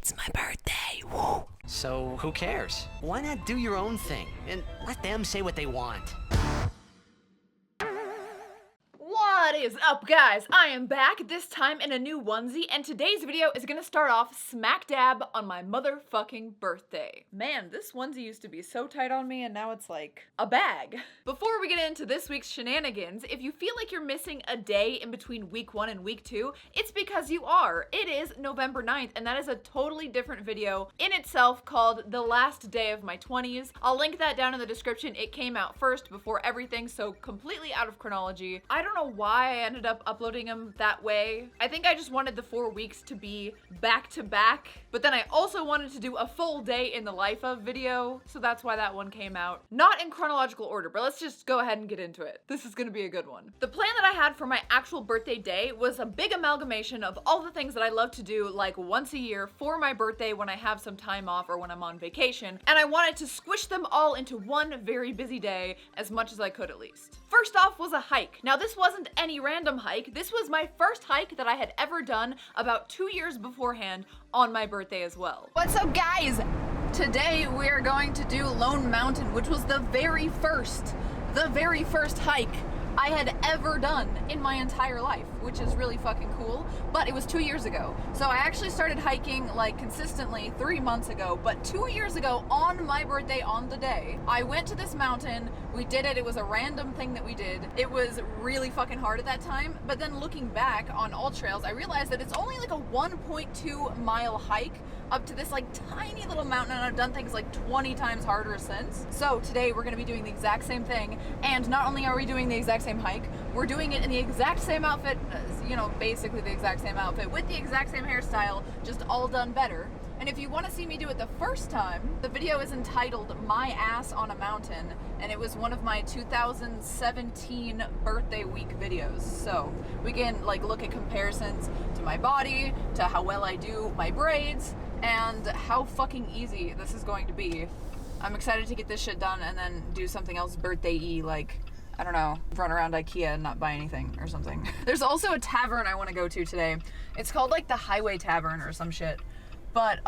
It's my birthday. Woo. So who cares? Why not do your own thing and let them say what they want? What is up, guys? I am back, this time in a new onesie, and today's video is gonna start off smack dab on my motherfucking birthday. Man, this onesie used to be so tight on me, and now it's like a bag. Before we get into this week's shenanigans, if you feel like you're missing a day in between week 1 and week 2, it's because you are. It is November 9th, and that is a totally different video in itself called The Last Day of My 20s. I'll link that down in the description. It came out first before everything, so completely out of chronology. I don't know why I ended up uploading them that way. I think I just wanted the 4 weeks to be back to back, but then I also wanted to do a full day in the life of video, so that's why that one came out. Not in chronological order, but let's just go ahead and get into it. This is gonna be a good one. The plan that I had for my actual birthday day was a big amalgamation of all the things that I love to do like once a year for my birthday when I have some time off or when I'm on vacation, and I wanted to squish them all into one very busy day as much as I could at least. First off was a hike. Now this wasn't any random hike. This was my first hike that I had ever done about 2 years beforehand on my birthday as well. What's up, guys? Today we are going to do Lone Mountain, which was the very first hike I had ever done in my entire life, which is really fucking cool, but it was 2 years ago. So I actually started hiking like consistently 3 months ago, but 2 years ago on my birthday on the day, I went to this mountain, we did it, it was a random thing that we did. It was really fucking hard at that time, but then looking back on all trails, I realized that it's only like a 1.2 mile hike up to this like tiny little mountain, and I've done things like 20 times harder since. So today we're gonna be doing the exact same thing, and not only are we doing the exact same hike, we're doing it in the exact same outfit, you know, basically the exact same outfit with the exact same hairstyle, just all done better. And if you want to see me do it the first time, the video is entitled My Ass on a Mountain, and it was one of my 2017 birthday week videos. So we can like look at comparisons to my body, to how well I do my braids, and how fucking easy this is going to be. I'm excited to get this shit done and then do something else birthday-y, like, I don't know, run around IKEA and not buy anything or something. There's also a tavern I want to go to today. It's called like the Highway Tavern or some shit. But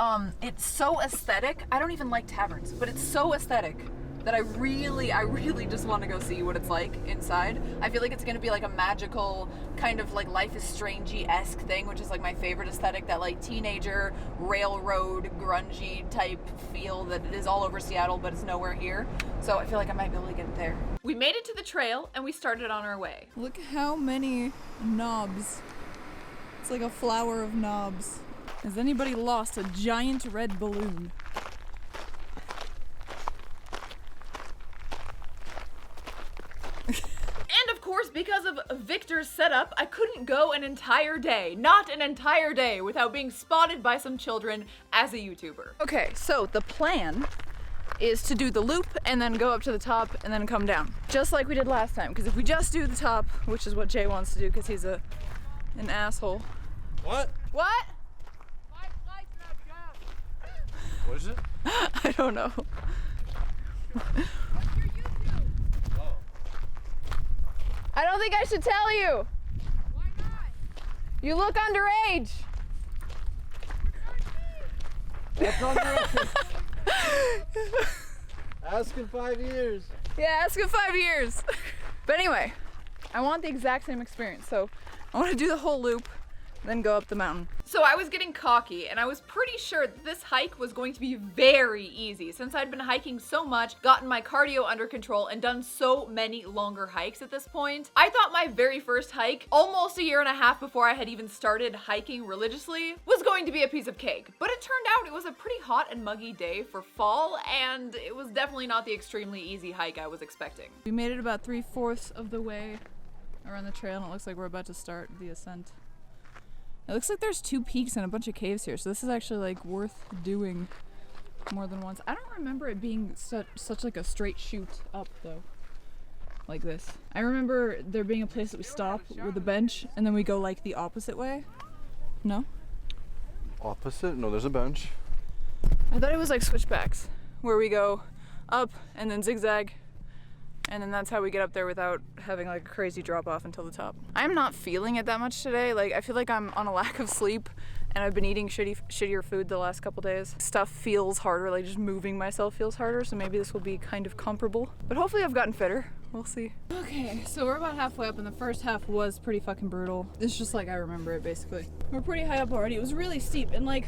it's so aesthetic. I don't even like taverns, but it's so aesthetic that I really just want to go see what it's like inside. I feel like it's gonna be like a magical kind of like Life is Strangey-esque thing, which is like my favorite aesthetic, that like teenager, railroad, grungy type feel that is all over Seattle, but it's nowhere here. So I feel like I might be able to get it there. We made it to the trail and we started on our way. Look how many knobs. It's like a flower of knobs. Has anybody lost a giant red balloon? And of course, because of Victor's setup, I couldn't go an entire day, not an entire day, without being spotted by some children as a YouTuber. Okay, so the plan is to do the loop and then go up to the top and then come down. Just like we did last time, because if we just do the top, which is what Jay wants to do because he's an asshole. What? What? What is it? I don't know. I don't think I should tell you. Why not? You look underage. That's underage. Ask in 5 years. Yeah, ask in 5 years. But anyway, I want the exact same experience, so I want to do the whole loop, then go up the mountain. So I was getting cocky, and I was pretty sure that this hike was going to be very easy since I'd been hiking so much, gotten my cardio under control, and done so many longer hikes at this point. I thought my very first hike, almost a year and a half before I had even started hiking religiously, was going to be a piece of cake. But it turned out it was a pretty hot and muggy day for fall, and it was definitely not the extremely easy hike I was expecting. We made it about 3/4 of the way around the trail, and it looks like we're about to start the ascent. It looks like there's 2 peaks and a bunch of caves here, so this is actually like worth doing more than once. I don't remember it being such like a straight shoot up though, like this. I remember there being a place that we stop with a bench and then we go like the opposite way. No? Opposite? No, there's a bench. I thought it was like switchbacks, where we go up and then zigzag, and then that's how we get up there without having like a crazy drop off until the top. I'm not feeling it that much today. Like I feel like I'm on a lack of sleep and I've been eating shittier food the last couple days. Stuff feels harder, like just moving myself feels harder, so maybe this will be kind of comparable. But hopefully I've gotten fitter. We'll see. Okay, so we're about halfway up and the first half was pretty fucking brutal. It's just like I remember it basically. We're pretty high up already. It was really steep and like,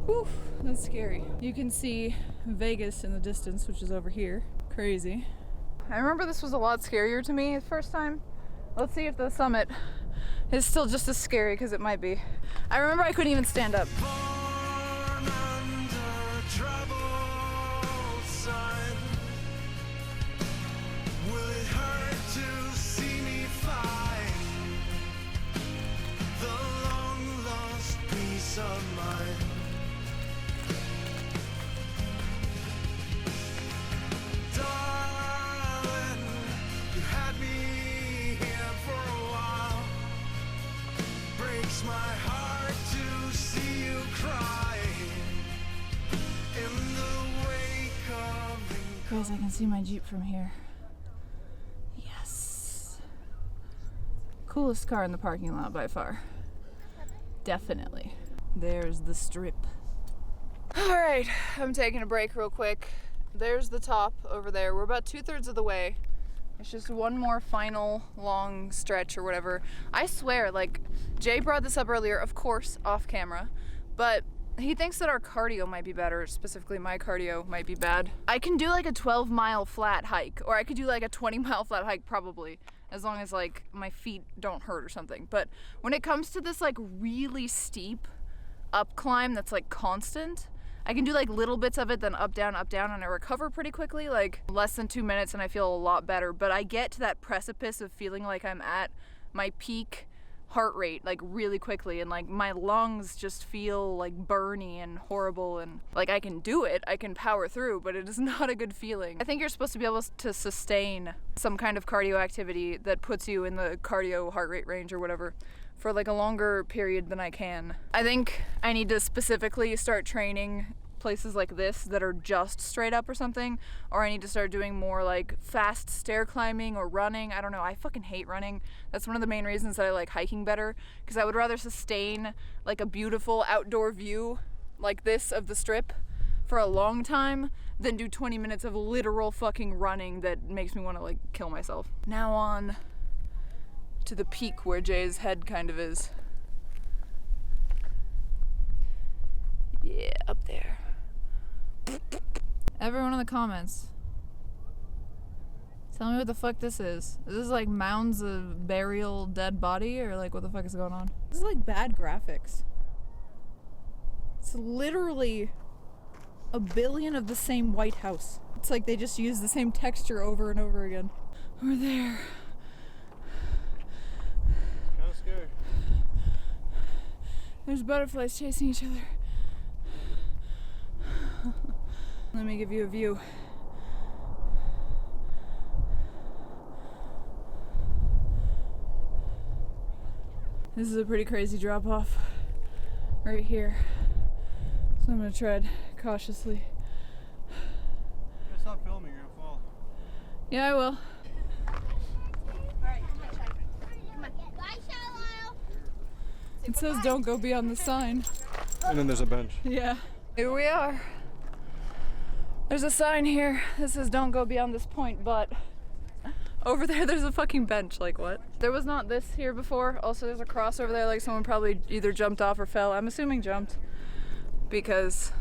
whew, that's scary. You can see Vegas in the distance, which is over here. Crazy. I remember this was a lot scarier to me the first time. Let's see if the summit is still just as scary, because it might be. I remember I couldn't even stand up. My heart to see you cry in the wake of. Guys, I can see my Jeep from here. Yes. Coolest car in the parking lot by far. Definitely. There's the strip. Alright, I'm taking a break real quick. There's the top over there. We're about 2/3 of the way. It's just one more final long stretch or whatever. I swear, like, Jay brought this up earlier, of course, off camera, but he thinks that our cardio might be better, specifically my cardio might be bad. I can do like a 12-mile flat hike, or I could do like a 20-mile flat hike probably, as long as like my feet don't hurt or something. But when it comes to this like really steep up climb that's like constant, I can do like little bits of it, then up, down, and I recover pretty quickly, like less than 2 minutes and I feel a lot better. But I get to that precipice of feeling like I'm at my peak heart rate like really quickly, and like my lungs just feel like burny and horrible, and like I can do it, I can power through, but it is not a good feeling. I think you're supposed to be able to sustain some kind of cardio activity that puts you in the cardio heart rate range or whatever for like a longer period than I can. I think I need to specifically start training places like this that are just straight up or something, or I need to start doing more like fast stair climbing or running. I don't know, I fucking hate running. That's one of the main reasons that I like hiking better, because I would rather sustain like a beautiful outdoor view like this of the strip for a long time than do 20 minutes of literal fucking running that makes me want to like kill myself. Now on to the peak where Jay's head kind of is. Yeah, up there. Everyone in the comments, tell me what the fuck this is. Is this like mounds of burial dead body, or like what the fuck is going on? This is like bad graphics. It's literally a billion of the same White House. It's like they just use the same texture over and over again. We're there. Kind of scared. There's butterflies chasing each other. Let me give you a view. This is a pretty crazy drop off right here. So I'm gonna tread cautiously. Stop filming, you're gonna fall. Yeah, I will. It says don't go beyond the sign. And then there's a bench. Yeah. Here we are. There's a sign here that says don't go beyond this point, but over there there's a fucking bench. Like what? There was not this here before. Also there's a cross over there, like someone probably either jumped off or fell. I'm assuming jumped, because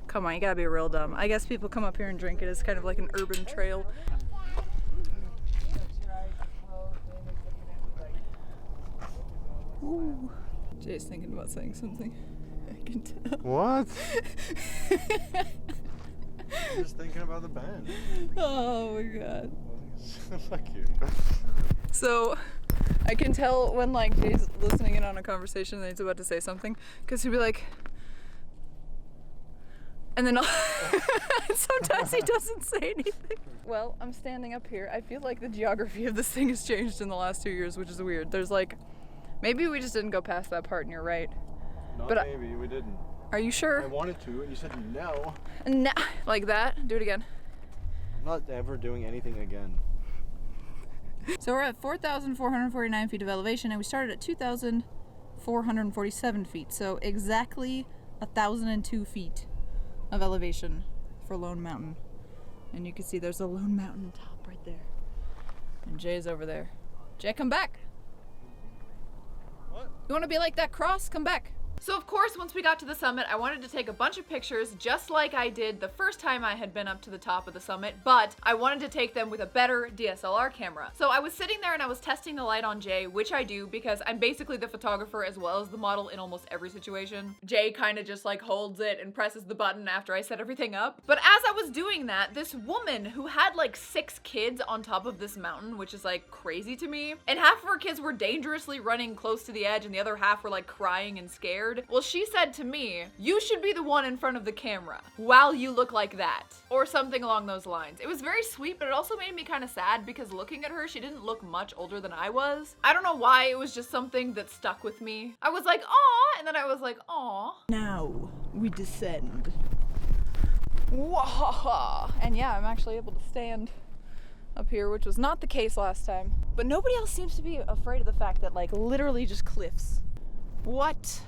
come on, you gotta be real dumb. I guess people come up here and drink it. It's kind of like an urban trail. Ooh. Jay's thinking about saying something. I can tell. What? I'm just thinking about the band. Oh my god. Fuck you. So I can tell when like Jay's listening in on a conversation and he's about to say something, because he'll be like, and then sometimes he doesn't say anything. Well, I'm standing up here. I feel like the geography of this thing has changed in the last 2 years, which is weird. There's like, maybe we just didn't go past that part and you're right. Not But maybe, we didn't. Are you sure? I wanted to, and you said no. Nah, like that? Do it again. I'm not ever doing anything again. So we're at 4,449 feet of elevation, and we started at 2,000 447 feet. So exactly 1,002 feet of elevation for Lone Mountain. And you can see there's a Lone Mountain top right there. And Jay's over there. Jay, come back. What? You want to be like that cross? Come back. So of course, once we got to the summit, I wanted to take a bunch of pictures just like I did the first time I had been up to the top of the summit, but I wanted to take them with a better DSLR camera. So I was sitting there and I was testing the light on Jay, which I do because I'm basically the photographer as well as the model in almost every situation. Jay kind of just like holds it and presses the button after I set everything up. But as I was doing that, this woman who had like 6 kids on top of this mountain, which is like crazy to me, and half of her kids were dangerously running close to the edge and the other half were like crying and scared. Well, she said to me, "You should be the one in front of the camera while you look like that," or something along those lines. It was very sweet, but it also made me kind of sad because looking at her, she didn't look much older than I was. I don't know why, it was just something that stuck with me. I was like, "Aw," and then I was like, "Aw." Now we descend. Whoa! And yeah, I'm actually able to stand up here, which was not the case last time. But nobody else seems to be afraid of the fact that like literally just cliffs. What?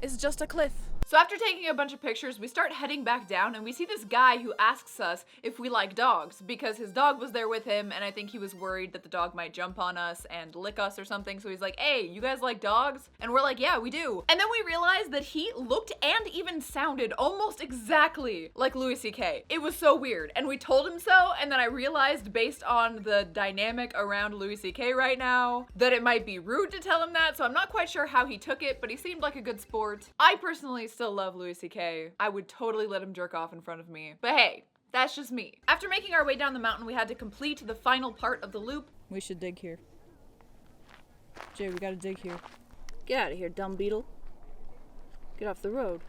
It's just a cliff. So after taking a bunch of pictures, we start heading back down and we see this guy who asks us if we like dogs because his dog was there with him and I think he was worried that the dog might jump on us and lick us or something. So he's like, "Hey, you guys like dogs?" And we're like, "Yeah, we do." And then we realized that he looked and even sounded almost exactly like Louis C.K. It was so weird. And we told him so, and then I realized based on the dynamic around Louis C.K. right now that it might be rude to tell him that, so I'm not quite sure how he took it, but he seemed like a good sport. I personally still love Louis C.K. I would totally let him jerk off in front of me. But hey, that's just me. After making our way down the mountain, we had to complete the final part of the loop. We should dig here. Jay, we gotta dig here. Get out of here, dumb beetle. Get off the road.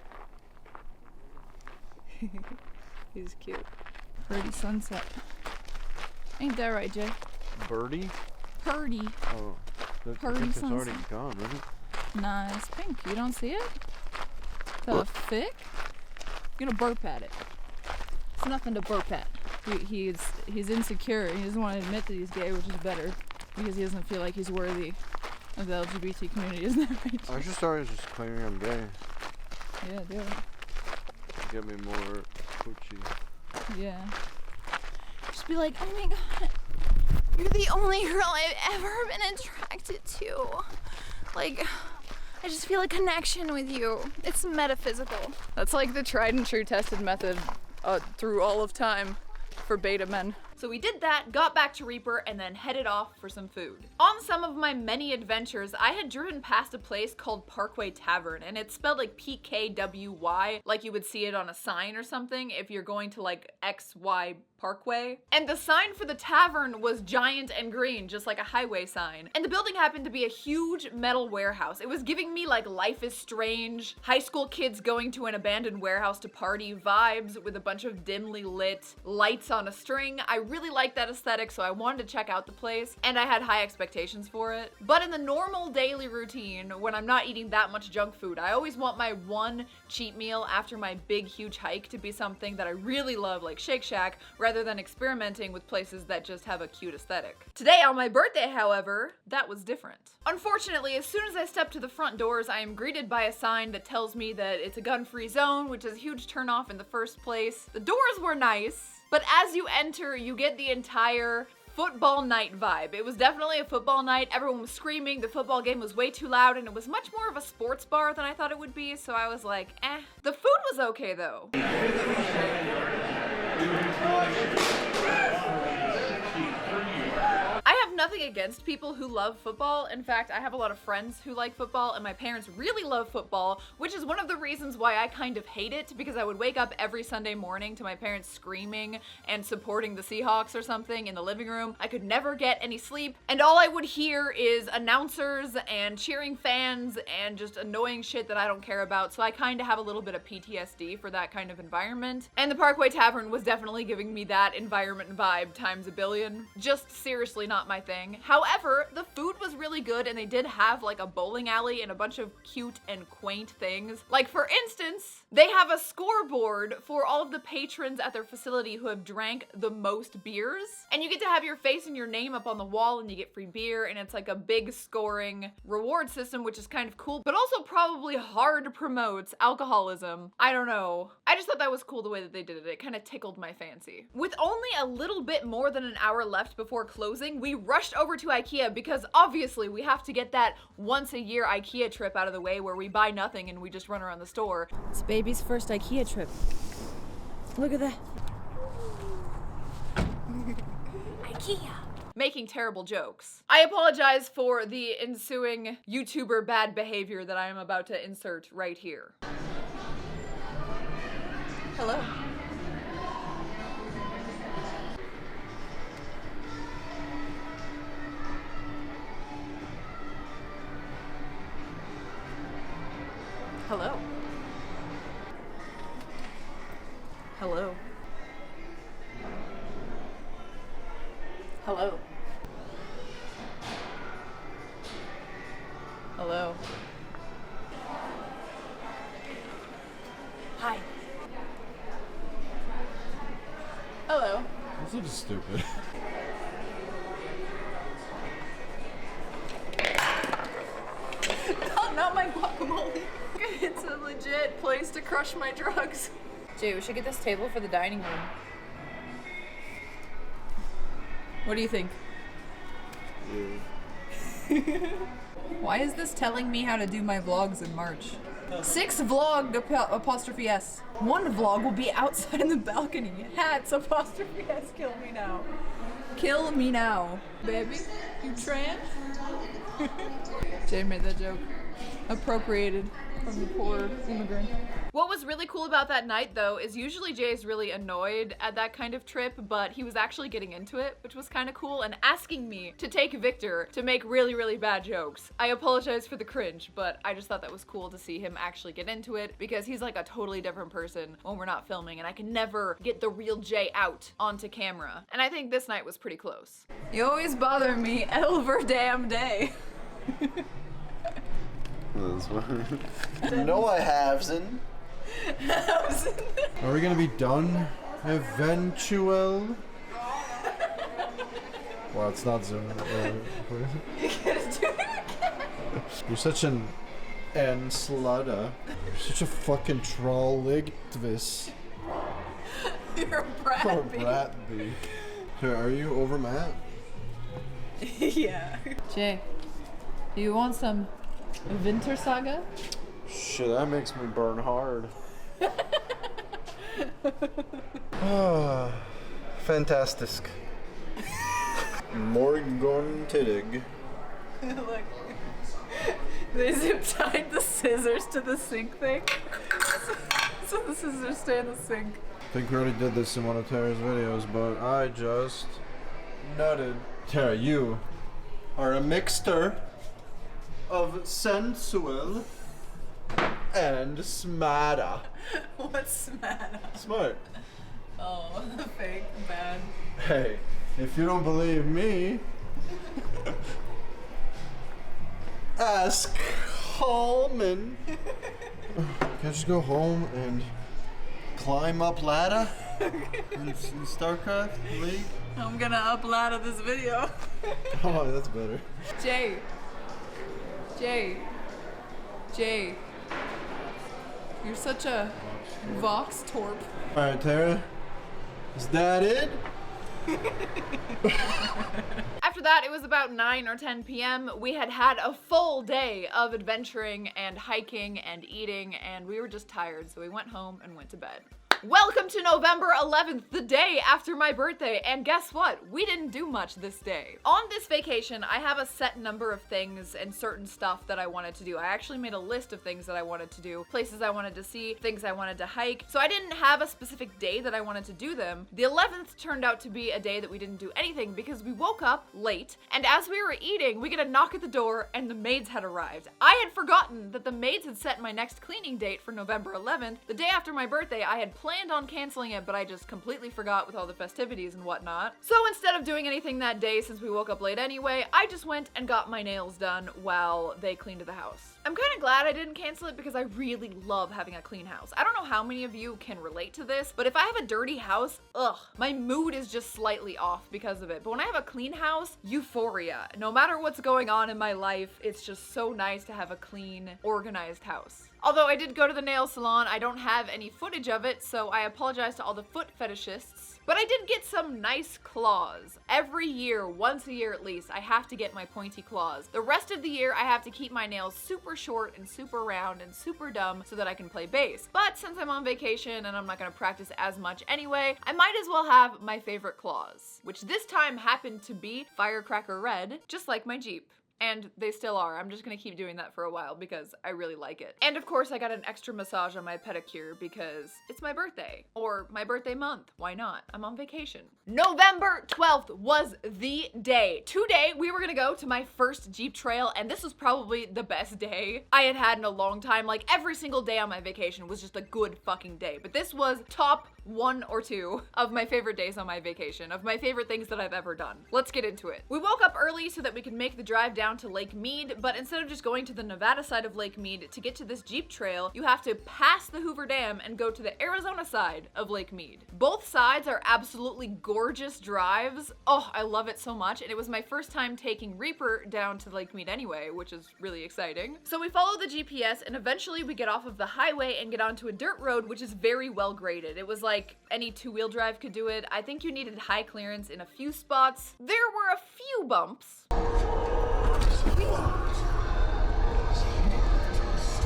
He's cute. Pretty sunset. Ain't that right, Jay? Birdie? Purdy. Oh, I Purdy think it's already sunset. gone, isn't it? Nah, it's pink. You don't see it? Is that a fic? You're gonna burp at it. It's nothing to burp at. He's insecure. He doesn't want to admit that he's gay, which is better because he doesn't feel like he's worthy of the LGBT community. Isn't that right? I just started just claiming I'm gay. Yeah, do it. Get me more coochie. Yeah. Just be like, "Oh my god, you're the only girl I've ever been attracted to. Like, I just feel a connection with you. It's metaphysical." That's like the tried and true tested method through all of time for beta men. So we did that, got back to Reaper, and then headed off for some food. On some of my many adventures, I had driven past a place called Parkway Tavern, and it's spelled like PKWY, like you would see it on a sign or something if you're going to like XY Parkway. And the sign for the tavern was giant and green, just like a highway sign. And the building happened to be a huge metal warehouse. It was giving me like Life is Strange, high school kids going to an abandoned warehouse to party vibes with a bunch of dimly lit lights on a string. I really liked that aesthetic, so I wanted to check out the place, and I had high expectations for it. But in the normal daily routine, when I'm not eating that much junk food, I always want my one cheat meal after my big, huge hike to be something that I really love, like Shake Shack, rather than experimenting with places that just have a cute aesthetic. Today, on my birthday, however, that was different. Unfortunately, as soon as I step to the front doors, I am greeted by a sign that tells me that it's a gun-free zone, which is a huge turnoff in the first place. The doors were nice, but as you enter, you get the entire football night vibe. It was definitely a football night. Everyone was screaming. The football game was way too loud, and it was much more of a sports bar than I thought it would be, so I was like, eh. The food was okay, though. I have nothing against people who love football. In fact, I have a lot of friends who like football, and my parents really love football, which is one of the reasons why I kind of hate it, because I would wake up every Sunday morning to my parents screaming and supporting the Seahawks or something in the living room. I could never get any sleep, and all I would hear is announcers and cheering fans and just annoying shit that I don't care about, so I kind of have a little bit of PTSD for that kind of environment. And the Parkway Tavern was definitely giving me that environment vibe times a billion. Just seriously not my thing. However, the food was really really good, and they did have like a bowling alley and a bunch of cute and quaint things. Like for instance, they have a scoreboard for all of the patrons at their facility who have drank the most beers. And you get to have your face and your name up on the wall and you get free beer, and it's like a big scoring reward system, which is kind of cool, but also probably hard promotes alcoholism. I don't know. I just thought that was cool the way that they did it. It kind of tickled my fancy. With only a little bit more than an hour left before closing, we rushed over to IKEA because obviously we have to get that once a year IKEA trip out of the way where we buy nothing and we just run around the store. It's baby's first IKEA trip. Look at that. IKEA. Making terrible jokes. I apologize for the ensuing YouTuber bad behavior that I am about to insert right here. Hello. Hello. Hello. Hello. Hello. Hi. Hello. This looks stupid. Not my guacamole. It's a legit place to crush my drugs. Jay, we should get this table for the dining room. What do you think? Why is this telling me how to do my vlogs in March? 6 vlogged apostrophe S. 1 vlog will be outside in the balcony. Hats apostrophe S. Kill me now. Kill me now. Baby, you trans? Jay made that joke. Appropriated from the poor immigrant. What was really cool about that night though is usually Jay's really annoyed at that kind of trip, but he was actually getting into it, which was kind of cool, and asking me to take Victor to make really, really bad jokes. I apologize for the cringe, but I just thought that was cool to see him actually get into it because he's like a totally different person when we're not filming, and I can never get the real Jay out onto camera. And I think this night was pretty close. You always bother me every damn day. That's fine. No, I haven't. Are we gonna be done? Eventual? Well, it's not Zoom. You're such an enslada. You're such a fucking troll-ligtvis. You're a brat. Oh, brat-bee. Here, are you over Matt? Yeah. Jay, do you want some Winter Saga? Shit, that makes me burn hard. Ah, fantastic. Morgon tidig. Look. They zip tied the scissors to the sink thing. So the scissors stay in the sink. I think we already did this in one of Tara's videos, but I just nutted. Tara, you are a mixture of sensual and smarter. What's smatter? Smart. Oh, fake bad. Hey, if you don't believe me, ask Holman. Can I just go home and climb up ladder in StarCraft League? I'm gonna up ladder this video. Oh, that's better. Jay. You're such a Vox torp. Alright, Tara. Is that it? After that, it was about 9 or 10 p.m. We had had a full day of adventuring and hiking and eating, and we were just tired, so we went home and went to bed. Welcome to November 11th, the day after my birthday, and guess what? We didn't do much this day. On this vacation, I have a set number of things and certain stuff that I wanted to do. I actually made a list of things that I wanted to do, places I wanted to see, things I wanted to hike, so I didn't have a specific day that I wanted to do them. The 11th turned out to be a day that we didn't do anything because we woke up late, and as we were eating, we get a knock at the door and the maids had arrived. I had forgotten that the maids had set my next cleaning date for November 11th. The day after my birthday, I had planned planned on canceling it, but I just completely forgot with all the festivities and whatnot. So instead of doing anything that day, since we woke up late anyway, I just went and got my nails done while they cleaned the house. I'm kind of glad I didn't cancel it because I really love having a clean house. I don't know how many of you can relate to this, but if I have a dirty house, ugh, my mood is just slightly off because of it. But when I have a clean house, euphoria. No matter what's going on in my life, it's just so nice to have a clean, organized house. Although I did go to the nail salon, I don't have any footage of it, so I apologize to all the foot fetishists. But I did get some nice claws. Every year, once a year at least, I have to get my pointy claws. The rest of the year, I have to keep my nails super short and super round and super dumb so that I can play bass. But since I'm on vacation and I'm not gonna practice as much anyway, I might as well have my favorite claws, which this time happened to be Firecracker Red, just like my Jeep. And they still are. I'm just gonna keep doing that for a while because I really like it. And of course I got an extra massage on my pedicure because it's my birthday. Or my birthday month. Why not? I'm on vacation. November 12th was the day. Today we were gonna go to my first Jeep trail, and this was probably the best day I had had in a long time. Like every single day on my vacation was just a good fucking day. But this was top 1 or 2 of my favorite days on my vacation, of my favorite things that I've ever done. Let's get into it. We woke up early so that we could make the drive down to Lake Mead, but instead of just going to the Nevada side of Lake Mead, to get to this Jeep trail, you have to pass the Hoover Dam and go to the Arizona side of Lake Mead. Both sides are absolutely gorgeous drives. Oh, I love it so much, and it was my first time taking Reaper down to Lake Mead anyway, which is really exciting. So we follow the GPS, and eventually we get off of the highway and get onto a dirt road, which is very well graded. It was like any two-wheel drive could do it. I think you needed high clearance in a few spots. There were a few bumps.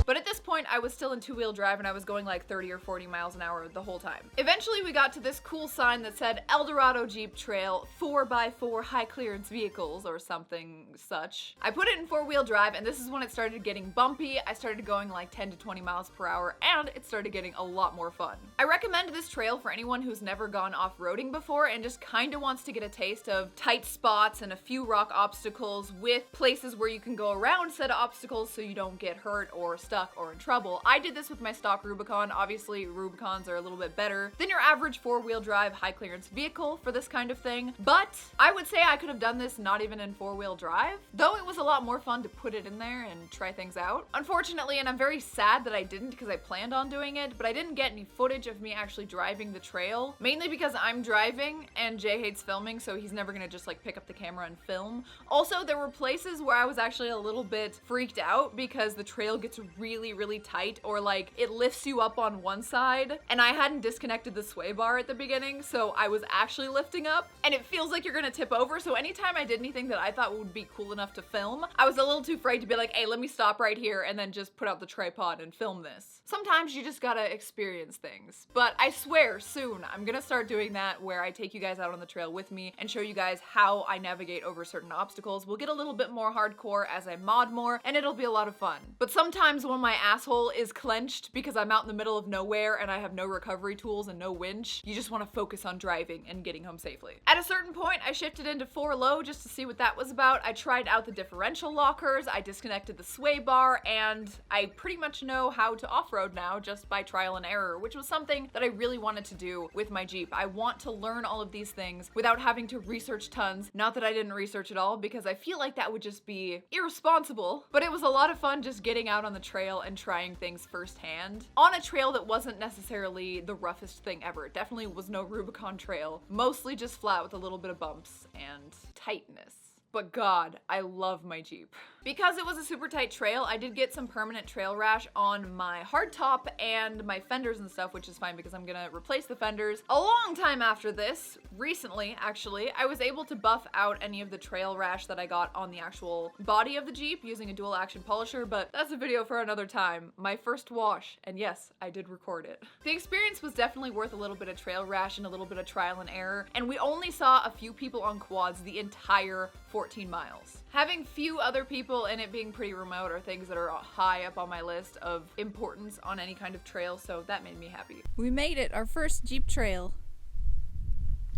But at this point, I was still in two-wheel drive and I was going like 30 or 40 miles an hour the whole time. Eventually, we got to this cool sign that said El Dorado Jeep Trail 4x4 high clearance vehicles or something such. I put it in four-wheel drive and this is when it started getting bumpy. I started going like 10 to 20 miles per hour and it started getting a lot more fun. I recommend this trail for anyone who's never gone off-roading before and just kind of wants to get a taste of tight spots and a few rock obstacles with places where you can go around said obstacles so you don't get hurt or stuck or in trouble. I did this with my stock Rubicon. Obviously, Rubicons are a little bit better than your average four-wheel drive high clearance vehicle for this kind of thing, but I would say I could have done this not even in four-wheel drive, though it was a lot more fun to put it in there and try things out. Unfortunately, and I'm very sad that I didn't because I planned on doing it, but I didn't get any footage of me actually driving the trail, mainly because I'm driving and Jay hates filming, so he's never gonna just like pick up the camera and film. Also, there were places where I was actually a little bit freaked out because the trail gets really tight, or like it lifts you up on one side, and I hadn't disconnected the sway bar at the beginning, so I was actually lifting up and it feels like you're gonna tip over. So anytime I did anything that I thought would be cool enough to film, I was a little too afraid to be like, hey, let me stop right here and then just put out the tripod and film this. Sometimes you just gotta experience things, but I swear soon I'm gonna start doing that where I take you guys out on the trail with me and show you guys how I navigate over certain obstacles. We'll get a little bit more hardcore as I mod more and it'll be a lot of fun. But sometimes when my asshole is clenched because I'm out in the middle of nowhere and I have no recovery tools and no winch, you just want to focus on driving and getting home safely. At a certain point, I shifted into 4 low just to see what that was about. I tried out the differential lockers, I disconnected the sway bar, and I pretty much know how to off-road now just by trial and error, which was something that I really wanted to do with my Jeep. I want to learn all of these things without having to research tons. Not that I didn't research at all, because I feel like that would just be irresponsible, but it was a lot of fun just getting out on the trail and trying things firsthand on a trail that wasn't necessarily the roughest thing ever. It definitely was no Rubicon trail, mostly just flat with a little bit of bumps and tightness. But God, I love my Jeep. Because it was a super tight trail, I did get some permanent trail rash on my hardtop and my fenders and stuff, which is fine because I'm gonna replace the fenders. A long time after this, recently actually, I was able to buff out any of the trail rash that I got on the actual body of the Jeep using a dual action polisher, but that's a video for another time. My first wash, and yes, I did record it. The experience was definitely worth a little bit of trail rash and a little bit of trial and error, and we only saw a few people on quads the entire 14 miles. Having few other people and it being pretty remote are things that are high up on my list of importance on any kind of trail, so that made me happy. We made it, our first Jeep trail.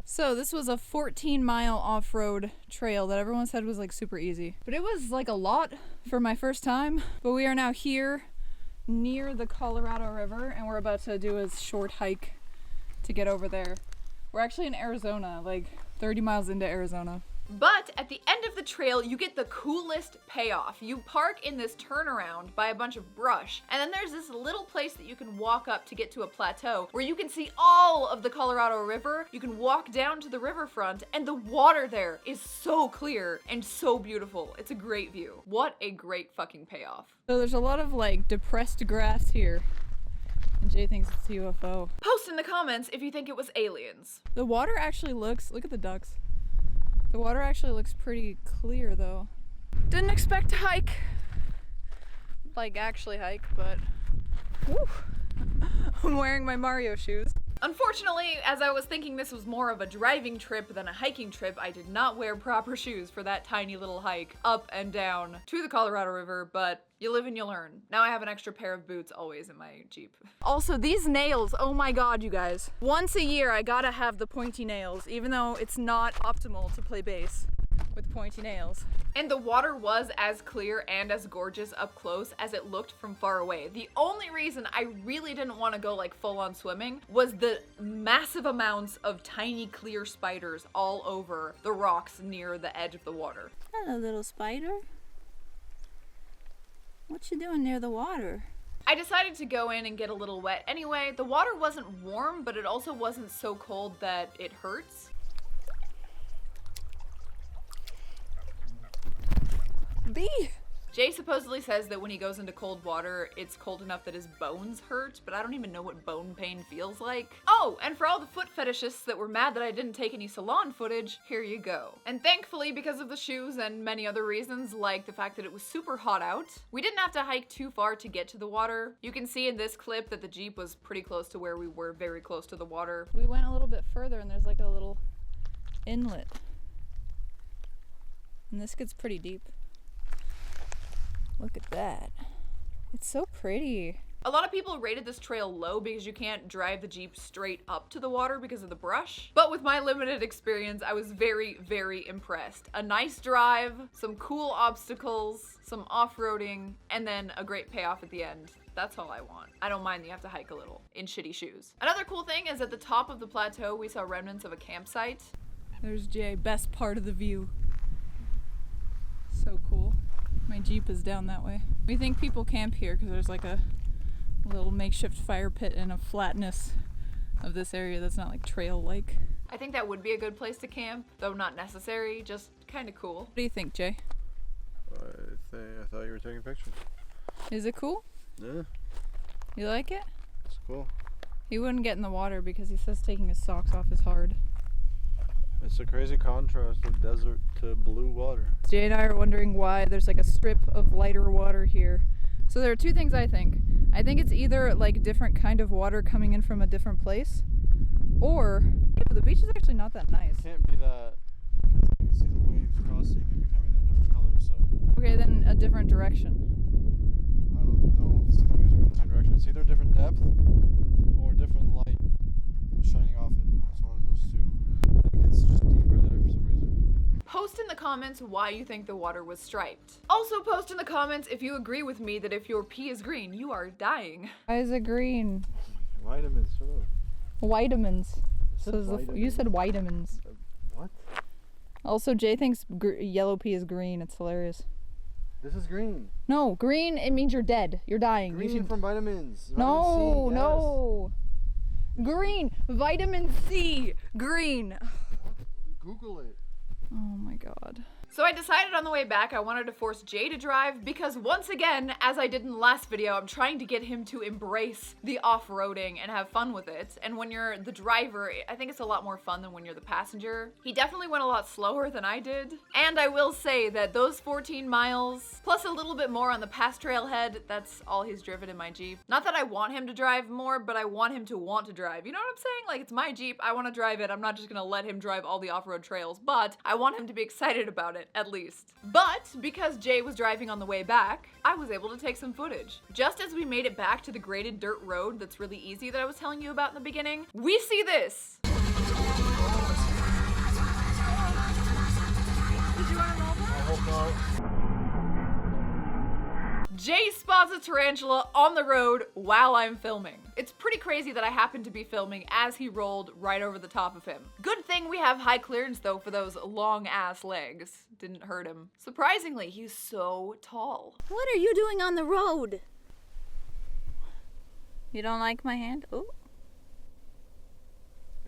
So this was a 14-mile off-road trail that everyone said was like super easy. But it was like a lot for my first time. But we are now here near the Colorado River and we're about to do a short hike to get over there. We're actually in Arizona, like 30 miles into Arizona. But at the end of the trail, you get the coolest payoff. You park in this turnaround by a bunch of brush, and then there's this little place that you can walk up to get to a plateau where you can see all of the Colorado River. You can walk down to the riverfront, and the water there is so clear and so beautiful. It's a great view. What a great fucking payoff. So there's a lot of like depressed grass here. And Jay thinks it's a UFO. Post in the comments if you think it was aliens. The water actually looks, look at the ducks. The water actually looks pretty clear though. Didn't expect to hike. Like actually hike, but whew. I'm wearing my Mario shoes. Unfortunately, as I was thinking this was more of a driving trip than a hiking trip, I did not wear proper shoes for that tiny little hike up and down to the Colorado River, but you live and you learn. Now I have an extra pair of boots always in my Jeep. Also, these nails, oh my god, you guys. Once a year, I gotta have the pointy nails, even though it's not optimal to play bass with pointy nails. And the water was as clear and as gorgeous up close as it looked from far away. The only reason I really didn't want to go like full on swimming was the massive amounts of tiny clear spiders all over the rocks near the edge of the water. Hello, little spider. What you doing near the water? I decided to go in and get a little wet anyway. The water wasn't warm, but it also wasn't so cold that it hurts. Bee! Jay supposedly says that when he goes into cold water, it's cold enough that his bones hurt, but I don't even know what bone pain feels like. Oh, and for all the foot fetishists that were mad that I didn't take any salon footage, here you go. And thankfully, because of the shoes and many other reasons, like the fact that it was super hot out, we didn't have to hike too far to get to the water. You can see in this clip that the Jeep was pretty close to where we were, very close to the water. We went a little bit further and there's like a little inlet. And this gets pretty deep. Look at that. It's so pretty. A lot of people rated this trail low because you can't drive the Jeep straight up to the water because of the brush. But with my limited experience, I was very, very impressed. A nice drive, some cool obstacles, some off-roading, and then a great payoff at the end. That's all I want. I don't mind that you have to hike a little in shitty shoes. Another cool thing is at the top of the plateau, we saw remnants of a campsite. There's Jay, best part of the view. So cool. My Jeep is down that way. We think people camp here because there's like a little makeshift fire pit and a flatness of this area that's not like trail-like. I think that would be a good place to camp, though not necessary, just kind of cool. What do you think, Jay? I thought you were taking pictures. Is it cool? Yeah, You like it? it's cool. He wouldn't get in the water because he says taking his socks off is hard. It's a crazy contrast of desert to blue water. Jay and I are wondering why there's like a strip of lighter water here. So there are two things I think. I think it's either like a different kind of water coming in from a different place, or the beach is actually not that nice. It can't be that because you can see the waves crossing and becoming a different color. So Okay, then a different direction. I don't know if the waves are going the same direction. It's either different depth or different light shining off it. It's one of those two. I think it's just deeper there for some reason. Post in the comments why you think the water was striped. Also post in the comments if you agree with me that if your pee is green, you are dying. Why is it green? Vitamins, shut up. Vitamins. said So you said vitamins. What? Also, Jay thinks yellow pea is green. It's hilarious. This is green. No, green, it means you're dead. You're dying. You Green should... from vitamins. No, Vitamin C, yes. no. Green. Vitamin C. Green. Google it. Oh my god. So I decided on the way back I wanted to force Jay to drive because once again, as I did in the last video, I'm trying to get him to embrace the off-roading and have fun with it. And when you're the driver, I think it's a lot more fun than when you're the passenger. He definitely went a lot slower than I did. And I will say that those 14 miles, plus a little bit more on the past trailhead, that's all he's driven in my Jeep. Not that I want him to drive more, but I want him to want to drive. You know what I'm saying? Like, it's my Jeep, I want to drive it. I'm not just gonna let him drive all the off-road trails, but I want him to be excited about it. At least. But because Jay was driving on the way back, I was able to take some footage. Just as we made it back to the graded dirt road that's really easy that I was telling you about in the beginning, we see this. Did you want to roll that? I hope not. Jay spots a tarantula on the road while I'm filming. It's pretty crazy that I happened to be filming as he rolled right over the top of him. Good thing we have high clearance though for those long ass legs. Didn't hurt him. Surprisingly, he's so tall. What are you doing on the road? You don't like my hand? Oh.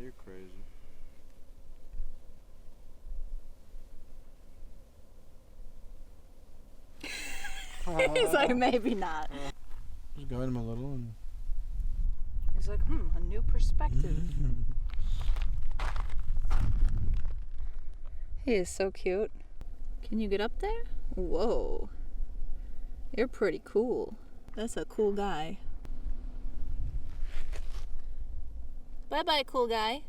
You're crazy. He's like, maybe not. Just guide him a little and... He's like, a new perspective. He is so cute. Can you get up there? Whoa. You're pretty cool. That's a cool guy. Bye-bye, cool guy.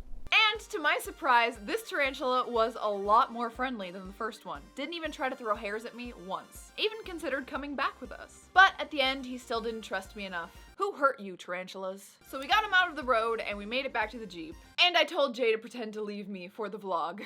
And to my surprise, this tarantula was a lot more friendly than the first one. Didn't even try to throw hairs at me once. Even considered coming back with us. But at the end, he still didn't trust me enough. Who hurt you, tarantulas? So we got him out of the road and we made it back to the Jeep. And I told Jay to pretend to leave me for the vlog.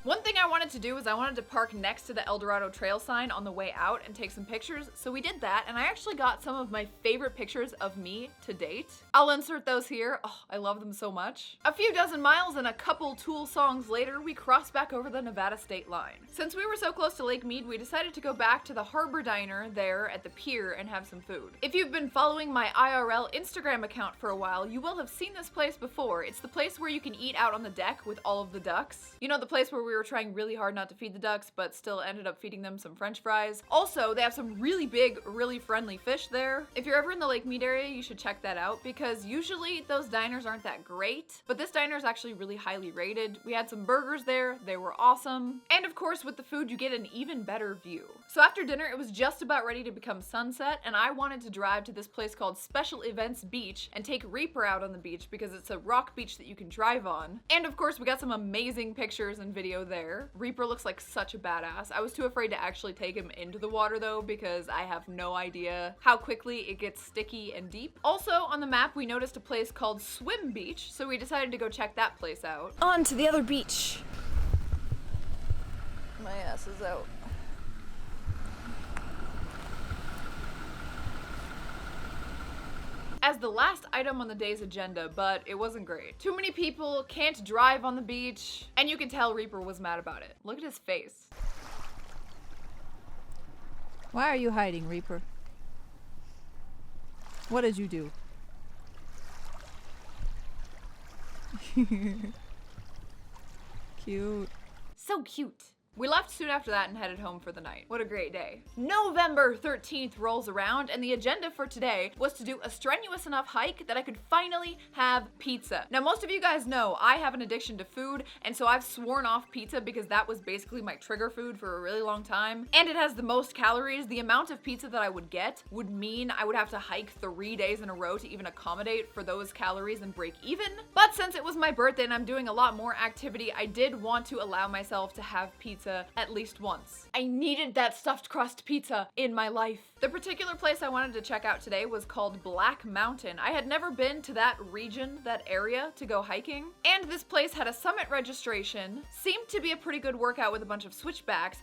One thing I wanted to do is I wanted to park next to the El Dorado Trail sign on the way out and take some pictures, so we did that, and I actually got some of my favorite pictures of me to date. I'll insert those here. Oh, I love them so much. A few dozen miles and a couple Tool songs later, we crossed back over the Nevada state line. Since we were so close to Lake Mead, we decided to go back to the Harbor Diner there at the pier and have some food. If you've been following my IRL Instagram account for a while, you will have seen this place before. It's the place where you can eat out on the deck with all of the ducks. You know, the place where we were trying really hard not to feed the ducks, but still ended up feeding them some French fries. Also, they have some really big, really friendly fish there. If you're ever in the Lake Mead area, you should check that out because usually those diners aren't that great, but this diner is actually really highly rated. We had some burgers there, they were awesome. And of course, with the food, you get an even better view. So after dinner, it was just about ready to become sunset, and I wanted to drive to this place called Special Events Beach and take Reaper out on the beach because it's a rock beach that you can drive on. And of course, we got some amazing pictures and video there. Reaper looks like such a badass. I was too afraid to actually take him into the water though because I have no idea how quickly it gets sticky and deep. Also on the map we noticed a place called Swim Beach, so we decided to go check that place out. On to the other beach. My ass is out. As the last item on the day's agenda, but it wasn't great. Too many people, can't drive on the beach, and you can tell Reaper was mad about it. Look at his face. Why are you hiding, Reaper? What did you do? Cute. So cute. We left soon after that and headed home for the night. What a great day. November 13th rolls around and the agenda for today was to do a strenuous enough hike that I could finally have pizza. Now most of you guys know I have an addiction to food, and so I've sworn off pizza because that was basically my trigger food for a really long time. And it has the most calories. The amount of pizza that I would get would mean I would have to hike 3 days in a row to even accommodate for those calories and break even. But since it was my birthday and I'm doing a lot more activity, I did want to allow myself to have pizza at least once. I needed that stuffed crust pizza in my life. The particular place I wanted to check out today was called Black Mountain. I had never been to that region, that area, to go hiking. And this place had a summit registration, seemed to be a pretty good workout with a bunch of switchbacks.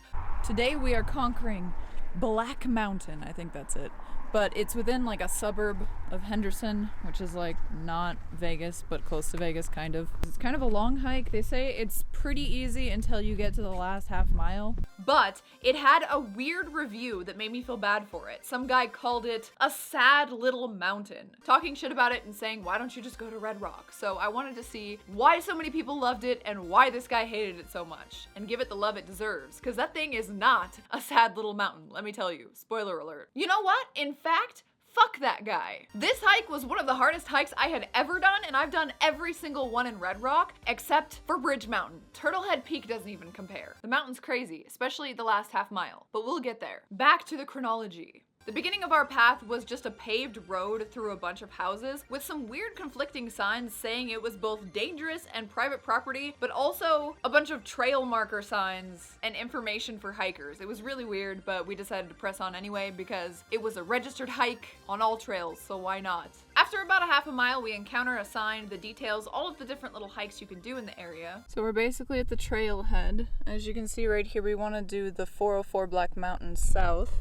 Today we are conquering Black Mountain, I think that's it. But it's within like a suburb of Henderson, which is like not Vegas, but close to Vegas kind of. It's kind of a long hike. They say it's pretty easy until you get to the last half mile. But it had a weird review that made me feel bad for it. Some guy called it a sad little mountain, talking shit about it and saying, why don't you just go to Red Rock? So I wanted to see why so many people loved it and why this guy hated it so much, and give it the love it deserves, because that thing is not a sad little mountain, let me tell you. Spoiler alert. You know what? In fact, fuck that guy. This hike was one of the hardest hikes I had ever done, and I've done every single one in Red Rock except for Bridge Mountain. Turtlehead Peak doesn't even compare. The mountain's crazy, especially the last half mile, but we'll get there. Back to the chronology. The beginning of our path was just a paved road through a bunch of houses with some weird conflicting signs saying it was both dangerous and private property, but also a bunch of trail marker signs and information for hikers. It was really weird, but we decided to press on anyway because it was a registered hike on all trails, so why not? After about a half a mile, we encounter a sign that details all of the different little hikes you can do in the area. So we're basically at the trailhead. As you can see right here, we want to do the 404 Black Mountain South,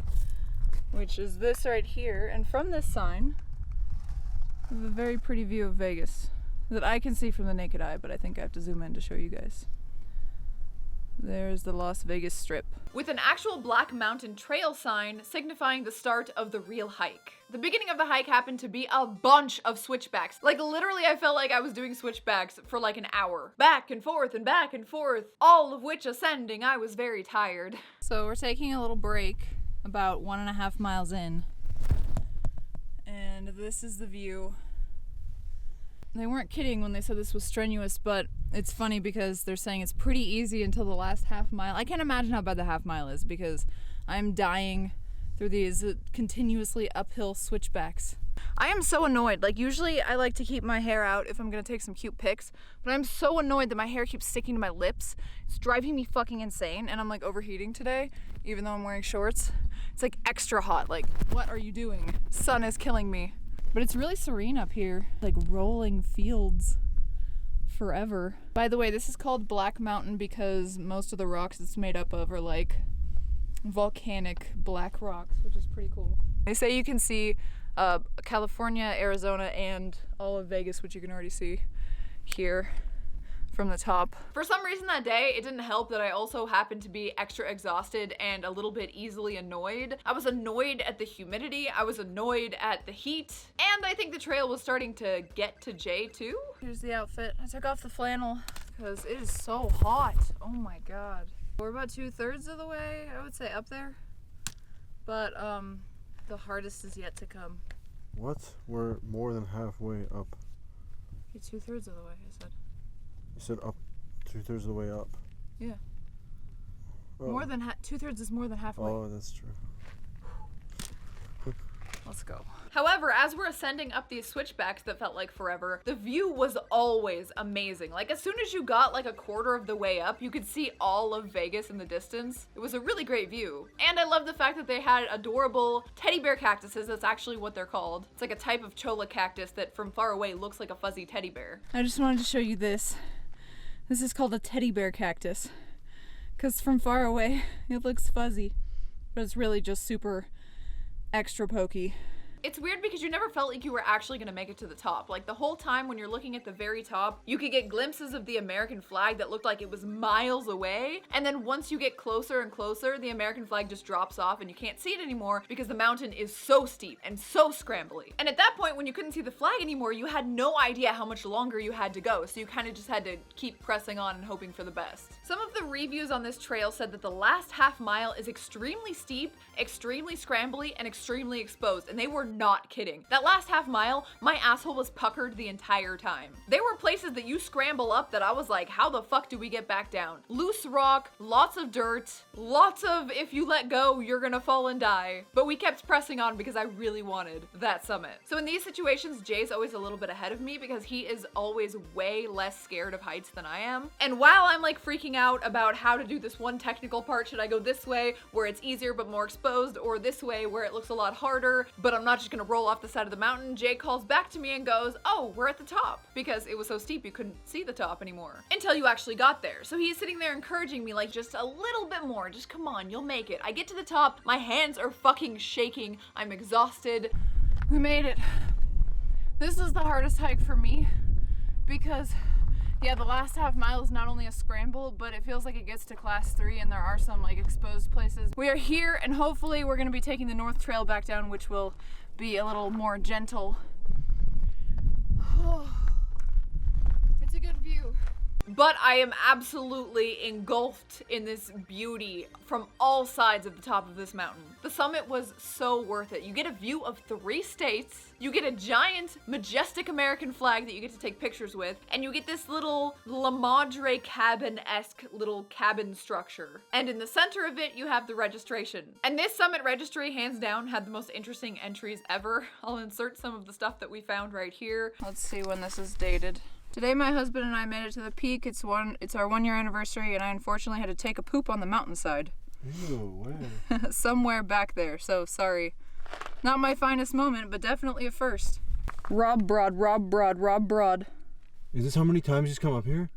which is this right here. And from this sign, we have a very pretty view of Vegas that I can see from the naked eye, but I think I have to zoom in to show you guys. There's the Las Vegas Strip. With an actual Black Mountain Trail sign signifying the start of the real hike. The beginning of the hike happened to be a bunch of switchbacks. Like literally I felt like I was doing switchbacks for like an hour. Back and forth and back and forth, all of which ascending. I was very tired. So we're taking a little break about 1.5 miles in. And this is the view. They weren't kidding when they said this was strenuous, but it's funny because they're saying it's pretty easy until the last half mile. I can't imagine how bad the half mile is because I'm dying through these continuously uphill switchbacks. I am so annoyed. Like usually I like to keep my hair out if I'm gonna take some cute pics, but I'm so annoyed that my hair keeps sticking to my lips. It's driving me fucking insane, and I'm like overheating today, even though I'm wearing shorts. It's like extra hot. Like, what are you doing? Sun is killing me. But it's really serene up here, like rolling fields forever. By the way, this is called Black Mountain because most of the rocks it's made up of are like volcanic black rocks, which is pretty cool. They say you can see California, Arizona, and all of Vegas, which you can already see here from the top. For some reason that day, it didn't help that I also happened to be extra exhausted and a little bit easily annoyed. I was annoyed at the humidity, I was annoyed at the heat, and I think the trail was starting to get to Jay too. Here's the outfit. I took off the flannel because it is so hot. Oh my god. We're about 2/3 of the way, I would say, up there. But the hardest is yet to come. What? We're more than halfway up. Okay, 2/3 of the way, I said. You said up 2/3 of the way up. Yeah. Oh. More than 2/3 is more than halfway. Oh, that's true. Let's go. However, as we're ascending up these switchbacks that felt like forever, the view was always amazing. Like as soon as you got like a quarter of the way up, you could see all of Vegas in the distance. It was a really great view. And I love the fact that they had adorable teddy bear cactuses. That's actually what they're called. It's like a type of cholla cactus that from far away looks like a fuzzy teddy bear. I just wanted to show you this. This is called a teddy bear cactus. Because from far away, it looks fuzzy. But it's really just super extra pokey. It's weird because you never felt like you were actually gonna make it to the top. Like the whole time when you're looking at the very top, you could get glimpses of the American flag that looked like it was miles away. And then once you get closer and closer, the American flag just drops off and you can't see it anymore because the mountain is so steep and so scrambly. And at that point, when you couldn't see the flag anymore, you had no idea how much longer you had to go. So you kind of just had to keep pressing on and hoping for the best. Some of the reviews on this trail said that the last half mile is extremely steep, extremely scrambly, and extremely exposed. And they were not kidding. That last half mile, my asshole was puckered the entire time. There were places that you scramble up that I was like, how the fuck do we get back down? Loose rock, lots of dirt, lots of if you let go, you're gonna fall and die. But we kept pressing on because I really wanted that summit. So in these situations, Jay's always a little bit ahead of me because he is always way less scared of heights than I am. And while I'm like freaking out about how to do this one technical part, should I go this way where it's easier but more exposed, or this way where it looks a lot harder, but I'm not just gonna roll off the side of the mountain, Jay calls back to me and goes, oh, we're at the top, because it was so steep you couldn't see the top anymore until you actually got there. So he's sitting there encouraging me like, just a little bit more, just come on, you'll make it. I get to the top, my hands are fucking shaking, I'm exhausted. We made it. This is the hardest hike for me because yeah, the last half mile is not only a scramble, but it feels like it gets to class 3 and there are some like exposed places. We are here and hopefully we're gonna be taking the North Trail back down, which will be a little more gentle. It's a good view. but I am absolutely engulfed in this beauty from all sides of the top of this mountain. The summit was so worth it. You get a view of 3 states, you get a giant, majestic American flag that you get to take pictures with, and you get this little La Madre cabin-esque little cabin structure. And in the center of it, you have the registration. And this summit registry, hands down, had the most interesting entries ever. I'll insert some of the stuff that we found right here. Let's see when this is dated. Today my husband and I made it to the peak. It's our 1 year anniversary, and I unfortunately had to take a poop on the mountainside. Ew, where? Somewhere back there, so sorry. Not my finest moment, but definitely a first. Rob Broad. Is this how many times he's come up here?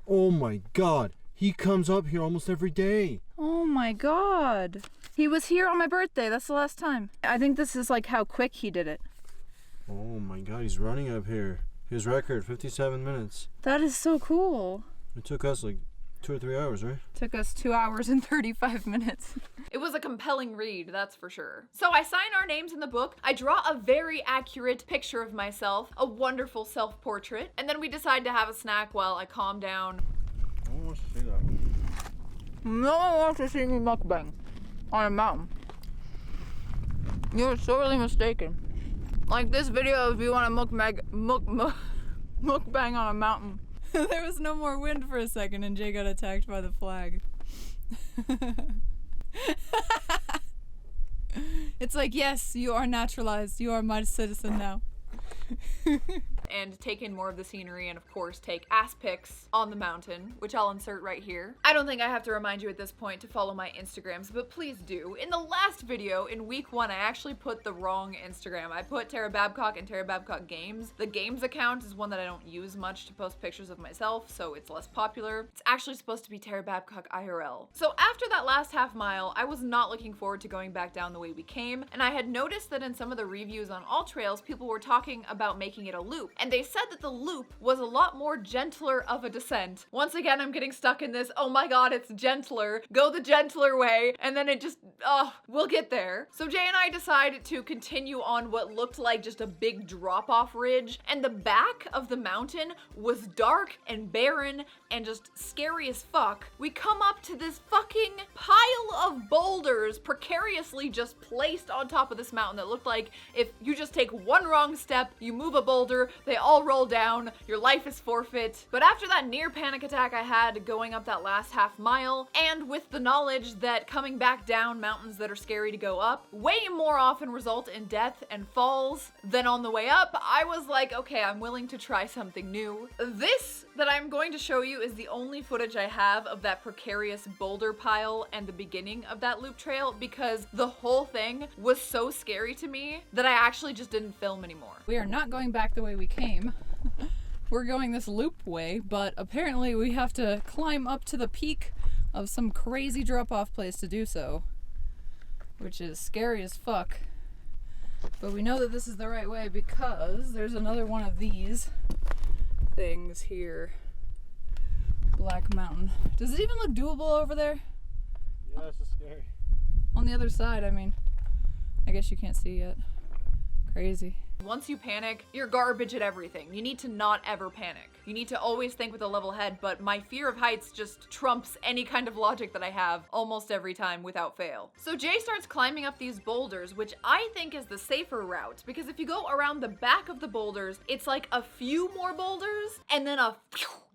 Oh my god. He comes up here almost every day. Oh my god. He was here on my birthday. That's the last time. I think this is like how quick he did it. Oh my god, he's running up here. His record, 57 minutes. That is so cool. It took us like 2 or 3 hours, right? Took us 2 hours and 35 minutes. It was a compelling read, that's for sure. So I sign our names in the book, I draw a very accurate picture of myself, a wonderful self-portrait, and then we decide to have a snack while I calm down. No one wants to see that. No one wants to see me mukbang on a mountain. You're sorely mistaken. Like this video if you want to mukbang on a mountain. There was no more wind for a second and Jay got attacked by the flag. It's like, yes, you are naturalized. You are my citizen now. And take in more of the scenery and of course take ass pics on the mountain, which I'll insert right here. I don't think I have to remind you at this point to follow my Instagrams, but please do. In the last video, in week 1, I actually put the wrong Instagram. I put Tara Babcock and Tara Babcock Games. The Games account is one that I don't use much to post pictures of myself, so it's less popular. It's actually supposed to be Tara Babcock IRL. So after that last half mile, I was not looking forward to going back down the way we came, and I had noticed that in some of the reviews on All Trails, people were talking about making it a loop. And they said that the loop was a lot more gentler of a descent. Once again, I'm getting stuck in this, oh my god, it's gentler. Go the gentler way. And then it just, we'll get there. So Jay and I decided to continue on what looked like just a big drop-off ridge. And the back of the mountain was dark and barren and just scary as fuck. We come up to this fucking pile of boulders precariously just placed on top of this mountain that looked like if you just take one wrong step, you move a boulder, they all roll down, your life is forfeit. But after that near panic attack I had going up that last half mile, and with the knowledge that coming back down mountains that are scary to go up way more often result in death and falls than on the way up, I was like, okay, I'm willing to try something new. This that I'm going to show you is the only footage I have of that precarious boulder pile and the beginning of that loop trail because the whole thing was so scary to me that I actually just didn't film anymore. We are not going back the way we came. We're going this loop way, but apparently we have to climb up to the peak of some crazy drop-off place to do so, which is scary as fuck. But we know that this is the right way because there's another one of these things here. Black Mountain. Does it even look doable over there? Yeah, this is scary. On the other side, I mean, I guess you can't see yet. Crazy. Once you panic, you're garbage at everything. You need to not ever panic. You need to always think with a level head, but my fear of heights just trumps any kind of logic that I have almost every time without fail. So Jay starts climbing up these boulders, which I think is the safer route, because if you go around the back of the boulders, it's like a few more boulders and then a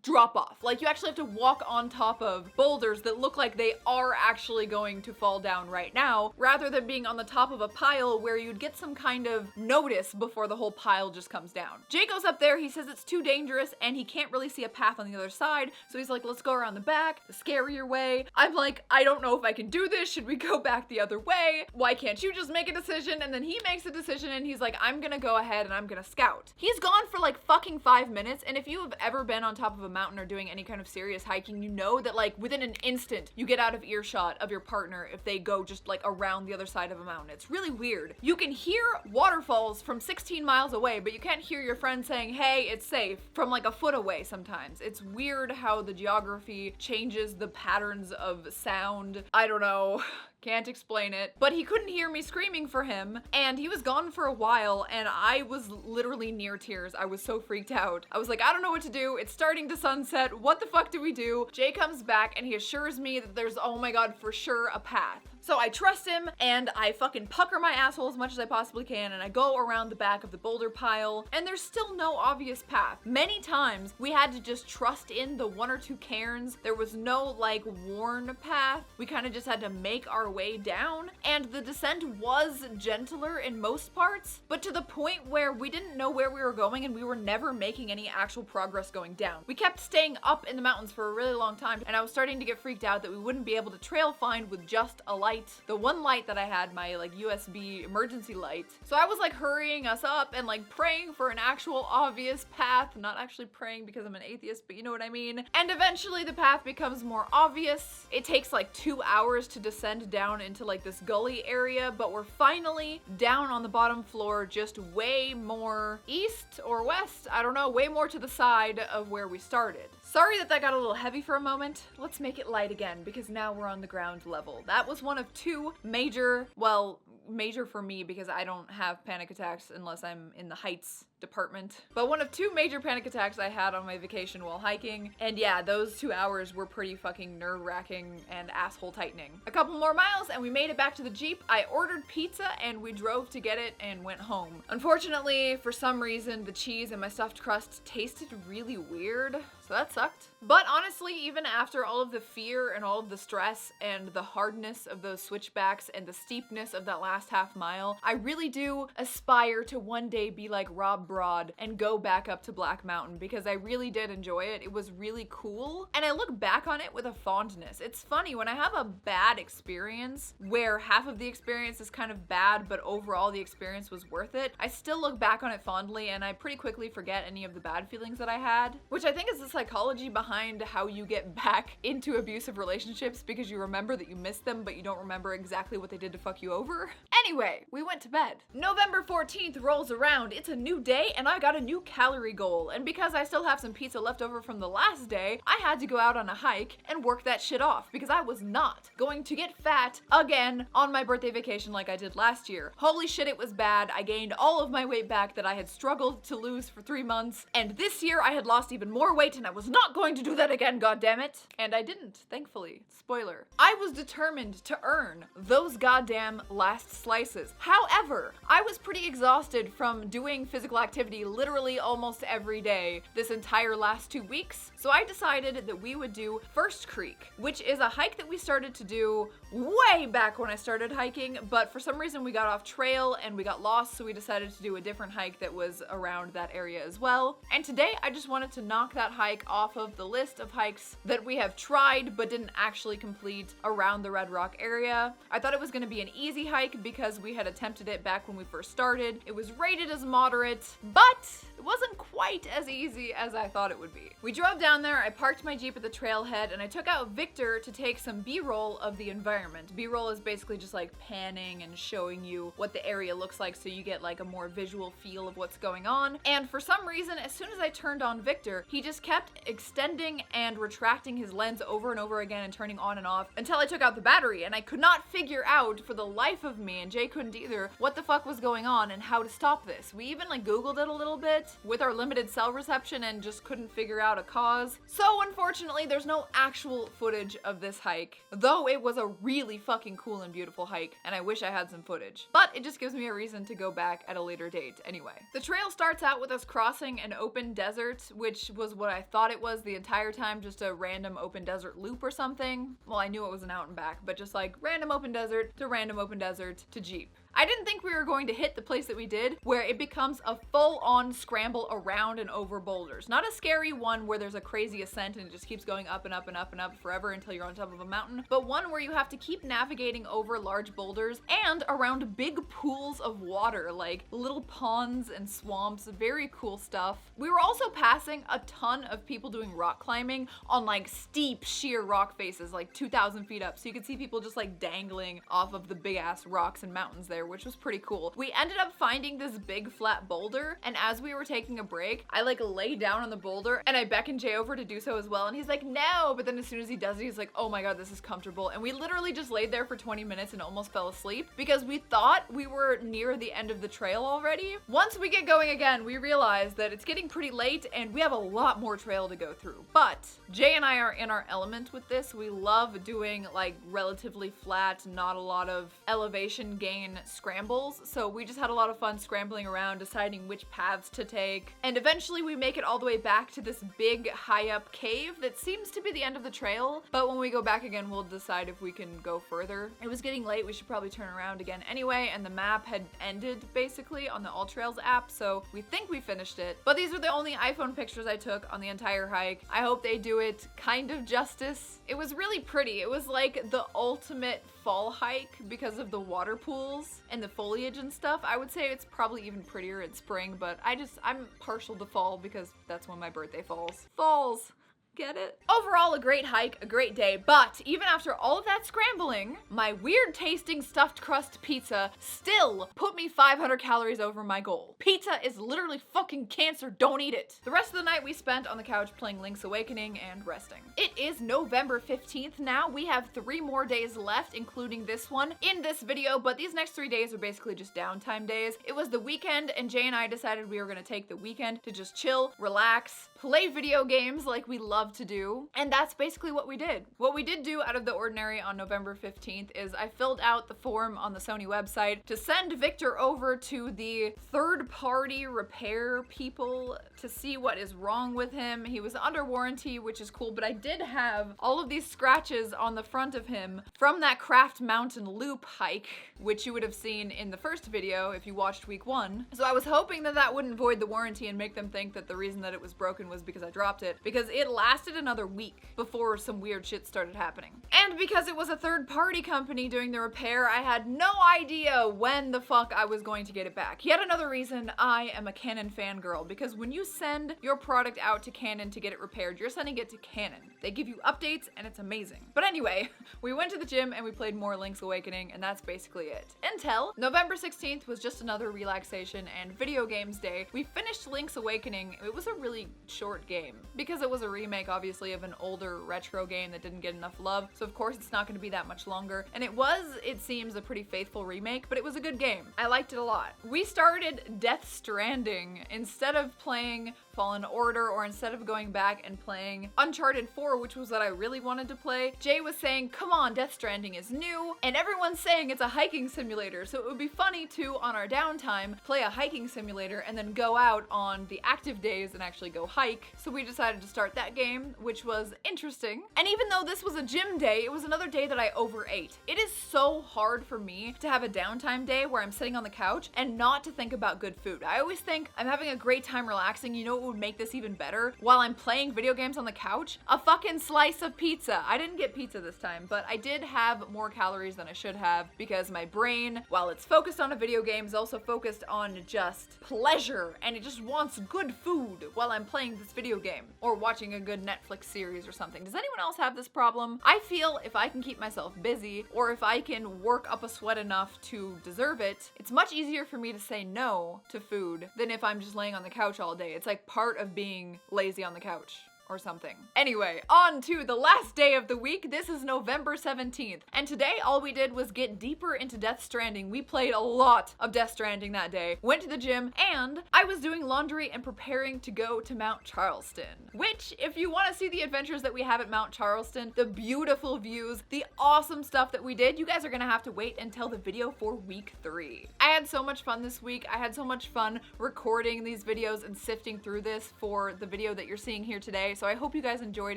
drop off. Like you actually have to walk on top of boulders that look like they are actually going to fall down right now, rather than being on the top of a pile where you'd get some kind of notice before the whole pile just comes down. Jay goes up there, he says it's too dangerous and he can't really see a path on the other side, so he's like, let's go around the back, the scarier way. I'm like, I don't know if I can do this, should we go back the other way? Why can't you just make a decision? And then he makes a decision and he's like, I'm gonna go ahead and I'm gonna scout. He's gone for like fucking 5 minutes, and if you have ever been on top of a mountain or doing any kind of serious hiking, you know that like within an instant you get out of earshot of your partner if they go just like around the other side of a mountain. It's really weird. You can hear waterfalls from 16 miles away, but you can't hear your friend saying, hey, it's safe, from like a foot away sometimes. It's weird how the geography changes the patterns of sound. I don't know. Can't explain it. But he couldn't hear me screaming for him, and he was gone for a while, and I was literally near tears. I was so freaked out. I was like, I don't know what to do. It's starting to sunset. What the fuck do we do? Jay comes back and he assures me that there's, oh my god, for sure a path. So I trust him, and I fucking pucker my asshole as much as I possibly can, and I go around the back of the boulder pile, and there's still no obvious path. Many times, we had to just trust in the 1 or 2 cairns. There was no, like, worn path. We kind of just had to make our way down, and the descent was gentler in most parts, but to the point where we didn't know where we were going, and we were never making any actual progress going down. We kept staying up in the mountains for a really long time, and I was starting to get freaked out that we wouldn't be able to trail find with just a light. The one light that I had, my like USB emergency light. So I was like hurrying us up and like praying for an actual obvious path. Not actually praying because I'm an atheist, but you know what I mean. And eventually the path becomes more obvious. It takes like 2 hours to descend down into like this gully area, but we're finally down on the bottom floor, just way more east or west, I don't know, way more to the side of where we started. Sorry that got a little heavy for a moment. Let's make it light again, because now we're on the ground level. That was one of 2 major, well, major for me because I don't have panic attacks unless I'm in the heights department. But one of 2 major panic attacks I had on my vacation while hiking. And yeah, those 2 hours were pretty fucking nerve-wracking and asshole tightening. A couple more miles and we made it back to the Jeep. I ordered pizza and we drove to get it and went home. Unfortunately, for some reason, the cheese and my stuffed crust tasted really weird, so that sucked. But honestly, even after all of the fear and all of the stress and the hardness of those switchbacks and the steepness of that last half mile, I really do aspire to one day be like Rob Broad and go back up to Black Mountain, because I really did enjoy it. It was really cool, and I look back on it with a fondness. It's funny, when I have a bad experience where half of the experience is kind of bad, but overall the experience was worth it, I still look back on it fondly, and I pretty quickly forget any of the bad feelings that I had, which I think is the psychology behind how you get back into abusive relationships, because you remember that you missed them, but you don't remember exactly what they did to fuck you over. Anyway, we went to bed. November 14th rolls around. It's a new day, and I got a new calorie goal. And because I still have some pizza left over from the last day, I had to go out on a hike and work that shit off, because I was not going to get fat again on my birthday vacation like I did last year. Holy shit, it was bad. I gained all of my weight back that I had struggled to lose for 3 months, and this year I had lost even more weight, and I was not going to do that again, goddammit. And I didn't, thankfully. Spoiler. I was determined to earn those goddamn last slices. However, I was pretty exhausted from doing physical activity literally almost every day this entire last 2 weeks, so I decided that we would do First Creek, which is a hike that we started to do way back when I started hiking, but for some reason we got off trail and we got lost, so we decided to do a different hike that was around that area as well. And today I just wanted to knock that hike off of the list of hikes that we have tried but didn't actually complete around the Red Rock area. I thought it was going to be an easy hike because we had attempted it back when we first started. It was rated as moderate, but it wasn't quite as easy as I thought it would be. We drove down there, I parked my Jeep at the trailhead, and I took out Victor to take some B-roll of the environment. B-roll is basically just like panning and showing you what the area looks like so you get like a more visual feel of what's going on. And for some reason, as soon as I turned on Victor, he just kept extending and retracting his lens over and over again and turning on and off until I took out the battery, and I could not figure out for the life of me, and Jay couldn't either, what the fuck was going on and how to stop this. We even like Googled it a little bit with our limited cell reception and just couldn't figure out a cause. So unfortunately, there's no actual footage of this hike, though it was a really fucking cool and beautiful hike, and I wish I had some footage. But it just gives me a reason to go back at a later date anyway. The trail starts out with us crossing an open desert, which was what I thought it was the entire time, just a random open desert loop or something. Well, I knew it was an out and back, but just like random open desert to Jeep. I didn't think we were going to hit the place that we did, where it becomes a full-on scramble around and over boulders. Not a scary one where there's a crazy ascent and it just keeps going up and up and up and up forever until you're on top of a mountain, but one where you have to keep navigating over large boulders and around big pools of water, like little ponds and swamps. Very cool stuff. We were also passing a ton of people doing rock climbing on like steep, sheer rock faces, like 2,000 feet up, so you could see people just like dangling off of the big-ass rocks and mountains there, there, which was pretty cool. We ended up finding this big flat boulder, and as we were taking a break, I like lay down on the boulder and I beckoned Jay over to do so as well, and he's like, no, but then as soon as he does it, he's like, oh my god, this is comfortable. And we literally just laid there for 20 minutes and almost fell asleep because we thought we were near the end of the trail already. Once we get going again, we realize that it's getting pretty late and we have a lot more trail to go through. But Jay and I are in our element with this. We love doing like relatively flat, not a lot of elevation gain scrambles. So we just had a lot of fun scrambling around, deciding which paths to take. And eventually we make it all the way back to this big high up cave that seems to be the end of the trail. But when we go back again, we'll decide if we can go further. It was getting late. We should probably turn around again anyway. And the map had ended basically on the All Trails app. So we think we finished it. But these are the only iPhone pictures I took on the entire hike. I hope they do it kind of justice. It was really pretty. It was like the ultimate fall hike because of the water pools and the foliage and stuff. I would say it's probably even prettier in spring, but I'm partial to fall because that's when my birthday falls. Falls. Get it? Overall, a great hike, a great day, but even after all of that scrambling, my weird tasting stuffed crust pizza still put me 500 calories over my goal. Pizza is literally fucking cancer, don't eat it. The rest of the night we spent on the couch playing Link's Awakening and resting. It is November 15th now. We have 3 more days left, including this one in this video, but these next 3 days are basically just downtime days. It was the weekend and Jay and I decided we were gonna take the weekend to just chill, relax, play video games like we love to do, and that's basically what we did. What we did do out of the ordinary on November 15th is I filled out the form on the Sony website to send Victor over to the third-party repair people to see what is wrong with him. He was under warranty, which is cool, but I did have all of these scratches on the front of him from that Craft Mountain Loop hike, which you would have seen in the first video if you watched week 1. So I was hoping that that wouldn't void the warranty and make them think that the reason that it was broken was because I dropped it, because it lasted another week before some weird shit started happening. And because it was a third-party company doing the repair, I had no idea when the fuck I was going to get it back. Yet another reason I am a Canon fangirl, because when you send your product out to Canon to get it repaired, you're sending it to Canon. They give you updates and it's amazing. But anyway, we went to the gym and we played more Link's Awakening, and that's basically it. Until November 16th was just another relaxation and video games day. We finished Link's Awakening. It was a really short game because it was a remake, obviously, of an older retro game that didn't get enough love, so of course it's not going to be that much longer. And it was, it seems, a pretty faithful remake, but it was a good game. I liked it a lot. We started Death Stranding instead of playing Fallen Order, or instead of going back and playing Uncharted 4, which was what I really wanted to play. Jay was saying, come on, Death Stranding is new, and everyone's saying it's a hiking simulator, so it would be funny to, on our downtime, play a hiking simulator and then go out on the active days and actually go hike. So we decided to start that game, which was interesting. And even though this was a gym day, it was another day that I overate. It is so hard for me to have a downtime day where I'm sitting on the couch and not to think about good food. I always think I'm having a great time relaxing. You know what would make this even better? While I'm playing video games on the couch, a fucking slice of pizza. I didn't get pizza this time, but I did have more calories than I should have because my brain, while it's focused on a video game, is also focused on just pleasure, and it just wants good food while I'm playing this video game or watching a good Netflix series or something. Does anyone else have this problem? I feel if I can keep myself busy, or if I can work up a sweat enough to deserve it, it's much easier for me to say no to food than if I'm just laying on the couch all day. It's like part of being lazy on the couch or something. Anyway, on to the last day of the week. This is November 17th, and today all we did was get deeper into Death Stranding. We played a lot of Death Stranding that day, went to the gym, and I was doing laundry and preparing to go to Mount Charleston, which, if you want to see the adventures that we have at Mount Charleston, the beautiful views, the awesome stuff that we did, you guys are gonna have to wait until the video for week 3. I had so much fun this week. I had so much fun recording these videos and sifting through this for the video that you're seeing here today. So I hope you guys enjoyed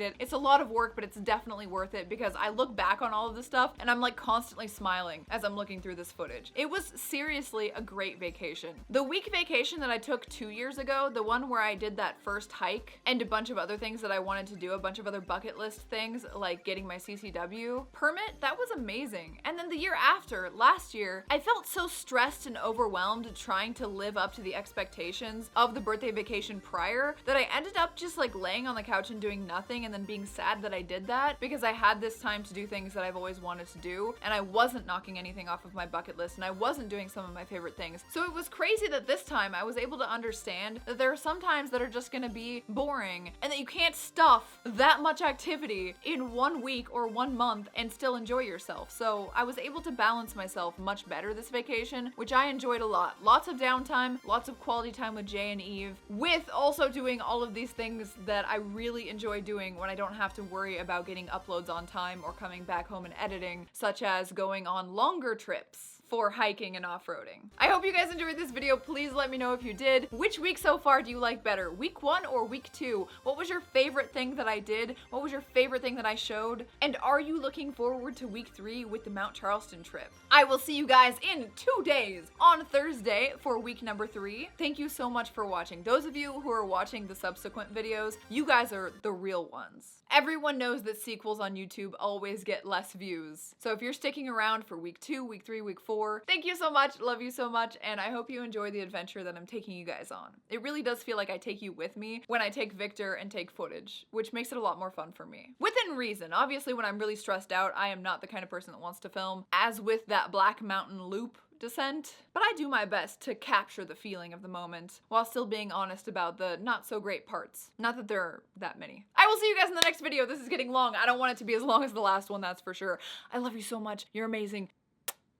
it. It's a lot of work, but it's definitely worth it because I look back on all of this stuff and I'm like constantly smiling as I'm looking through this footage. It was seriously a great vacation. The week vacation that I took 2 years ago, the one where I did that first hike and a bunch of other things that I wanted to do, a bunch of other bucket list things like getting my CCW permit, that was amazing. And then the year after, last year, I felt so stressed and overwhelmed trying to live up to the expectations of the birthday vacation prior that I ended up just like laying on the couch and doing nothing and then being sad that I did that because I had this time to do things that I've always wanted to do and I wasn't knocking anything off of my bucket list and I wasn't doing some of my favorite things. So it was crazy that this time I was able to understand that there are some times that are just gonna be boring and that you can't stuff that much activity in 1 week or 1 month and still enjoy yourself. So I was able to balance myself much better this vacation, which I enjoyed a lot. Lots of downtime, lots of quality time with Jay and Eve, with also doing all of these things that I really enjoy doing when I don't have to worry about getting uploads on time or coming back home and editing, such as going on longer trips for hiking and off-roading. I hope you guys enjoyed this video. Please let me know if you did. Which week so far do you like better? Week 1 or week 2? What was your favorite thing that I did? What was your favorite thing that I showed? And are you looking forward to week 3 with the Mount Charleston trip? I will see you guys in 2 days on Thursday for week number 3. Thank you so much for watching. Those of you who are watching the subsequent videos, you guys are the real ones. Everyone knows that sequels on YouTube always get less views. So if you're sticking around for week 2, week 3, week 4, thank you so much, love you so much, and I hope you enjoy the adventure that I'm taking you guys on. It really does feel like I take you with me when I take Victor and take footage, which makes it a lot more fun for me. Within reason. Obviously, when I'm really stressed out, I am not the kind of person that wants to film, as with that Black Mountain Loop descent, but I do my best to capture the feeling of the moment while still being honest about the not so great parts. Not that there are that many. I will see you guys in the next video. This is getting long. I don't want it to be as long as the last one, that's for sure. I love you so much. You're amazing.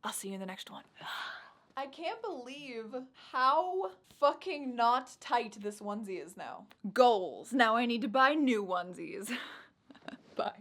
I'll see you in the next one. I can't believe how fucking not tight this onesie is now. Goals. Now I need to buy new onesies. Bye.